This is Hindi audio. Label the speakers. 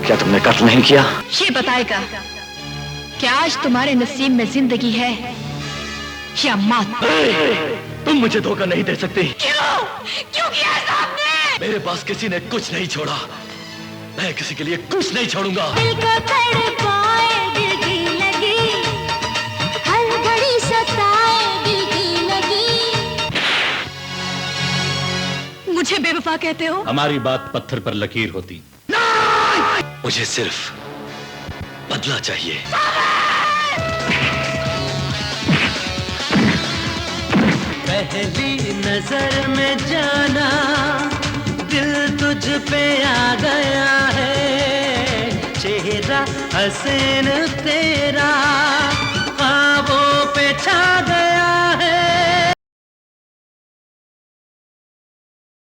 Speaker 1: क्या तुमने कत्ल नहीं किया?
Speaker 2: ये बताएगा कि आज तुम्हारे नसीब में जिंदगी है या मौत।
Speaker 1: तुम मुझे धोखा नहीं दे सकती।
Speaker 2: क्यों? क्यों किया ऐसा आपने?
Speaker 1: मेरे पास किसी ने कुछ नहीं छोड़ा, मैं किसी के लिए कुछ नहीं छोड़ूंगा।
Speaker 3: दिल को तड़पाए दिल की लगी, हर घड़ी सताए दिल की लगी।
Speaker 2: मुझे बेवफा कहते हो?
Speaker 4: हमारी बात पत्थर पर लकीर होती।
Speaker 1: मुझे सिर्फ बदला चाहिए।
Speaker 5: पहली नजर में जाना दिल तुझ पे आ गया है, चेहरा हसीन तेरा ख्वाबों पे छा गया